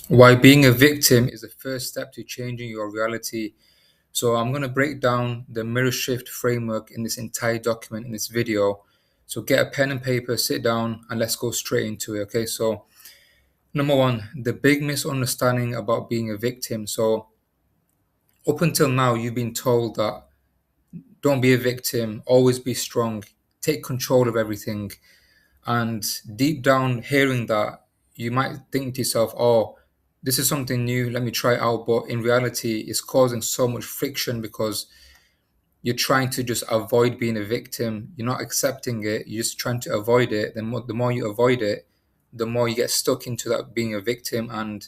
Why being a victim is the first step to changing your reality. So, I'm going to break down the mirror shift framework in this entire document in this video. So, get a pen and paper, sit down, and let's go straight into it. Okay, so number one, the big misunderstanding about being a victim. So, up until now, you've been told that don't be a victim, always be strong, take control of everything. And deep down, hearing that, you might think to yourself, oh, this is something new, let me try it out. But in reality, it's causing so much friction because you're trying to just avoid being a victim. You're not accepting it, you're just trying to avoid it. The more you avoid it, the more you get stuck into that being a victim. And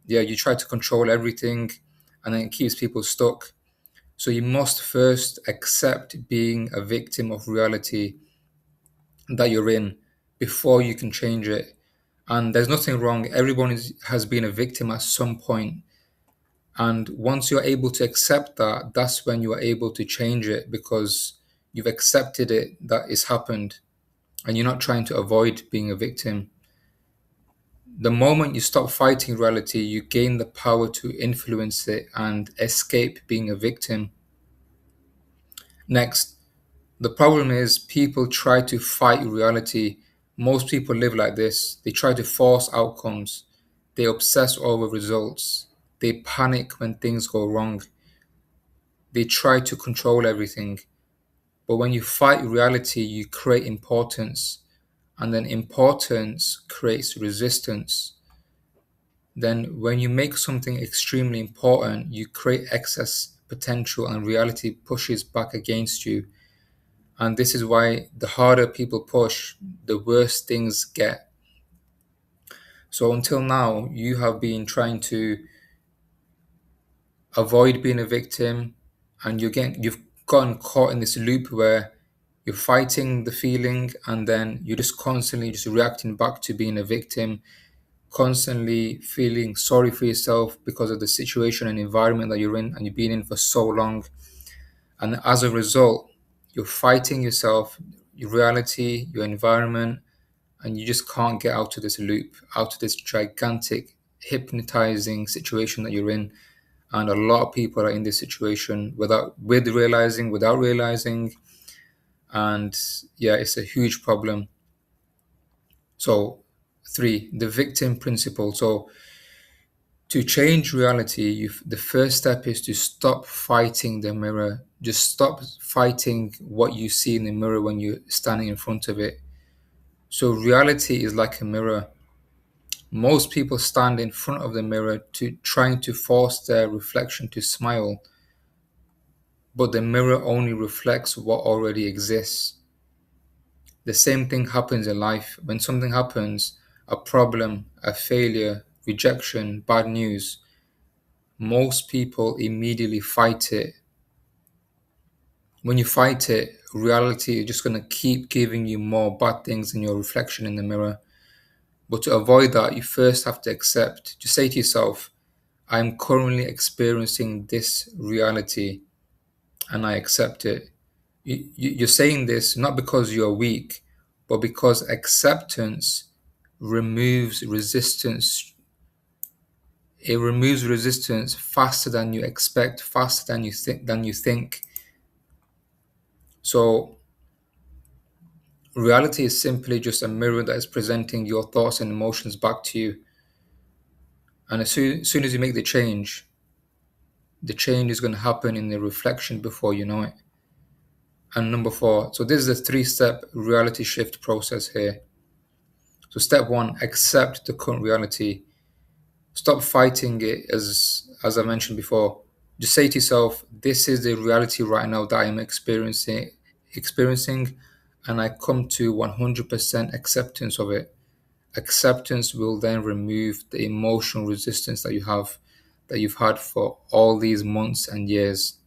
yeah, you try to control everything, and then it keeps people stuck. So you must first accept being a victim of reality that you're in before you can change it. And there's nothing wrong. Has been a victim at some point. And once you're able to accept that, that's when you are able to change it because you've accepted it that it's happened and you're not trying to avoid being a victim. The moment you stop fighting reality, you gain the power to influence it and escape being a victim. Next, the problem is people try to fight reality. Most people live like this. They try to force outcomes. They obsess over results. They panic when things go wrong. They try to control everything. But when you fight reality, you create importance. And then importance creates resistance. Then, when you make something extremely important, you create excess potential, and reality pushes back against you. And this is why the harder people push, the worse things get. So until now, you have been trying to avoid being a victim, and you've gotten caught in this loop where you're fighting the feeling, and then you're just constantly just reacting back to being a victim, constantly feeling sorry for yourself because of the situation and environment that you're in and you've been in for so long. And as a result, you're fighting yourself, your reality, your environment, and you just can't get out of this loop, out of this gigantic, hypnotizing situation that you're in. And a lot of people are in this situation without realizing. And yeah, it's a huge problem. So, three, the victim principle. So, to change reality, the first step is to stop fighting the mirror. Just stop fighting what you see in the mirror when you're standing in front of it. So, reality is like a mirror. Most people stand in front of the mirror to trying to force their reflection to smile, but the mirror only reflects what already exists. The same thing happens in life. When something happens, a problem, a failure, rejection, bad news, most people immediately fight it. When you fight it, reality is just going to keep giving you more bad things in your reflection in the mirror. But to avoid that, you first have to accept, just say to yourself, I'm currently experiencing this reality and I accept it. You're saying this not because you're weak, but because acceptance removes resistance. It removes resistance faster than you expect, faster than you think. So reality is simply just a mirror that is presenting your thoughts and emotions back to you. And as soon as you make the change is going to happen in the reflection before you know it. And number four, so this is a three-step reality shift process here. So step one, accept the current reality. Stop fighting it as I mentioned before. Just say to yourself, this is the reality right now that I am experiencing, and I come to 100% acceptance of it. Acceptance will then remove the emotional resistance that you've had for all these months and years.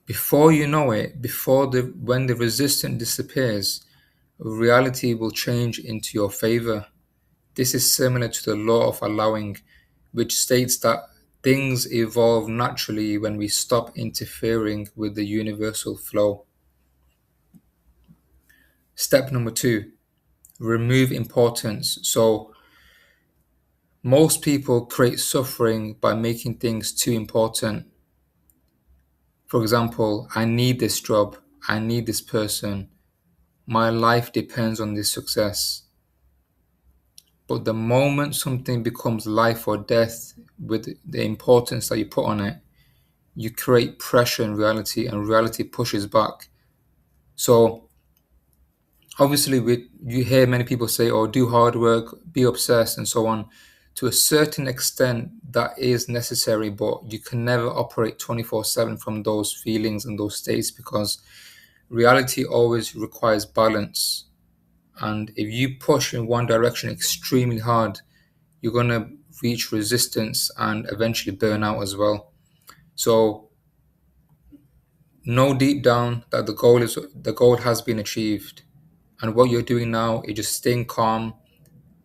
Before you know it, before the when the resistance disappears, reality will change into your favor. This is similar to the law of allowing, which states that things evolve naturally when we stop interfering with the universal flow. Step number two, remove importance. So Most people create suffering by making things too important. For example, I need this job, I need this person, my life depends on this success. But the moment something becomes life or death with the importance that you put on it, you create pressure in reality and reality pushes back. So obviously you hear many people say, oh, do hard work, be obsessed and so on. To a certain extent that is necessary, but you can never operate 24/7 from those feelings and those states, because reality always requires balance. And if you push in one direction extremely hard, you're going to reach resistance and eventually burn out as well. So know deep down that the goal has been achieved, and what you're doing now is just staying calm,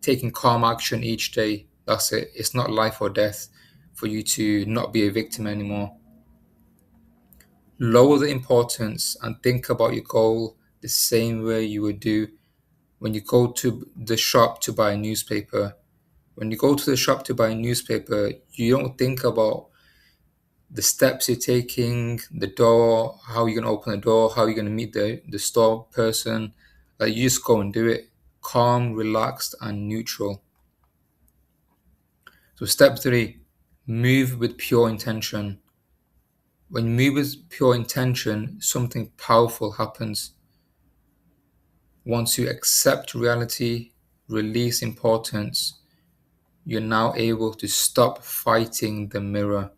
taking calm action each day. That's it. It's not life or death for you to not be a victim anymore. Lower the importance and think about your goal the same way you would do when you go to the shop to buy a newspaper. When you go to the shop to buy a newspaper, you don't think about the steps you're taking, the door, how you're going to open the door, how you're going to meet the store person. Like, you just go and do it. Calm, relaxed, and neutral. So, step three, move with pure intention. When you move with pure intention, something powerful happens. Once you accept reality, release importance, you're now able to stop fighting the mirror,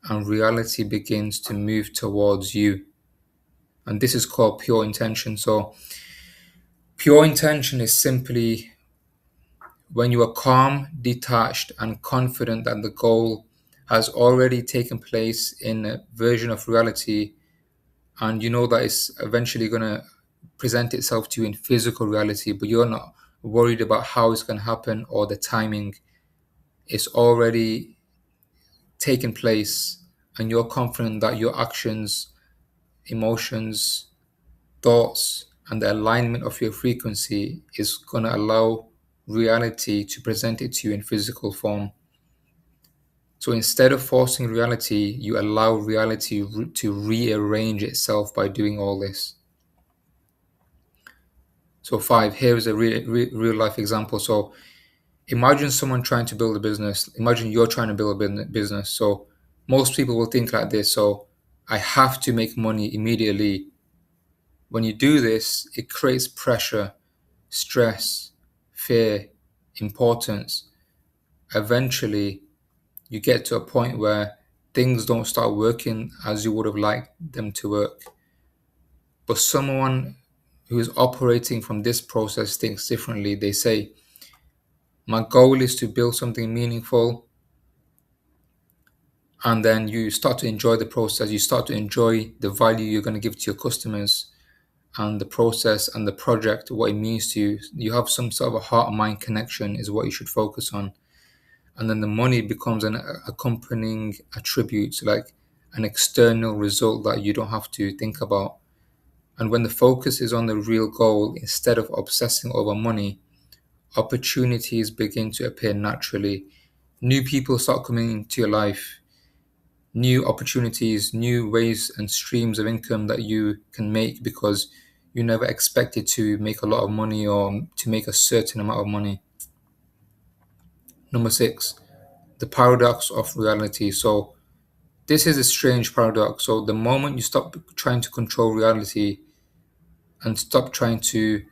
and reality begins to move towards you. And this is called pure intention. So, pure intention is simply when you are calm, detached, and confident that the goal has already taken place in a version of reality, and you know that it's eventually going to present itself to you in physical reality, but you're not worried about how it's going to happen or the timing. It's already taken place, and you're confident that your actions, emotions, thoughts, and the alignment of your frequency is going to allow reality to present it to you in physical form. So instead of forcing reality, you allow reality to rearrange itself by doing all this. So, five, here is a real life example. So, imagine someone trying to build a business. Imagine you're trying to build a business. So, most people will think like this. So, I have to make money immediately. When you do this, it creates pressure, stress, fear, importance. Eventually, you get to a point where things don't start working as you would have liked them to work. But someone who is operating from this process thinks differently. They say, my goal is to build something meaningful. And then you start to enjoy the process. You start to enjoy the value you're going to give to your customers and the process and the project, what it means to you. You have some sort of a heart mind connection, is what you should focus on. And then the money becomes an accompanying attribute, like an external result that you don't have to think about. And when the focus is on the real goal instead of obsessing over money, opportunities begin to appear naturally. New people start coming into your life, new opportunities, new ways and streams of income that you can make because you never expected to make a lot of money or to make a certain amount of money. Number six, the paradox of reality. So, this is a strange paradox. So, the moment you stop trying to control reality and stop trying to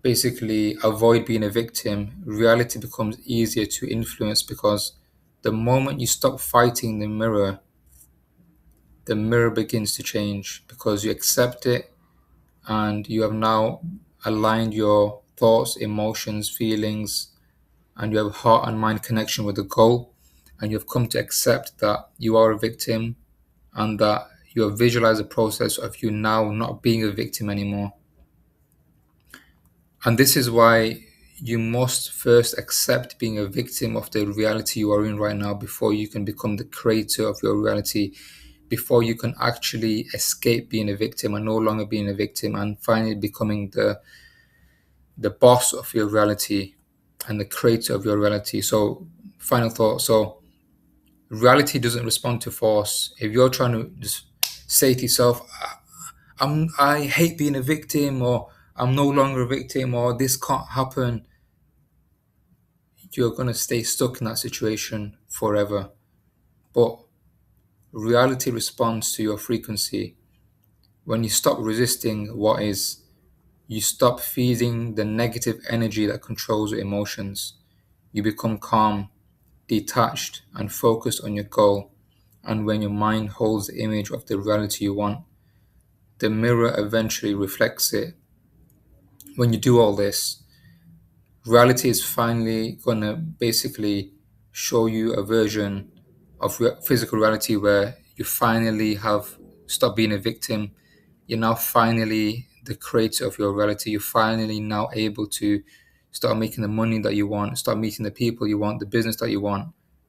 basically avoid being a victim, reality becomes easier to influence, because the moment you stop fighting the mirror begins to change because you accept it, and you have now aligned your thoughts, emotions, feelings, and you have heart and mind connection with the goal, and you have come to accept that you are a victim, and that you have visualized the process of you now not being a victim anymore. And this is why you must first accept being a victim of the reality you are in right now before you can become the creator of your reality, before you can actually escape being a victim and no longer being a victim and finally becoming the boss of your reality and the creator of your reality. So final thought. So reality doesn't respond to force. If you're trying to just say to yourself, I hate being a victim, or I'm no longer a victim, or this can't happen, you're going to stay stuck in that situation forever. But reality responds to your frequency. When you stop resisting what is, you stop feeding the negative energy that controls your emotions. You become calm, detached, and focused on your goal. And when your mind holds the image of the reality you want, the mirror eventually reflects it. When you do all this, reality is finally going to basically show you a version of physical reality where you finally have stopped being a victim. You're now finally the creator of your reality. You're finally now able to start making the money that you want, start meeting the people you want, the business that you want.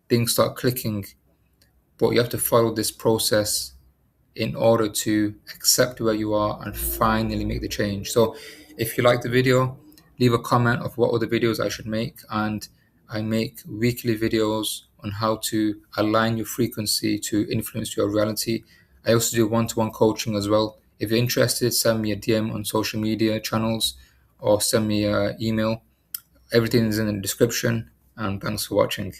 Things start clicking, but you have to follow this process in order to accept where you are and finally make the change. So if you like the video, leave a comment of what other videos I should make. And I make weekly videos on how to align your frequency to influence your reality. I also do one-to-one coaching as well. If you're interested, send me a DM on social media channels or send me an email. Everything is in the description, and thanks for watching.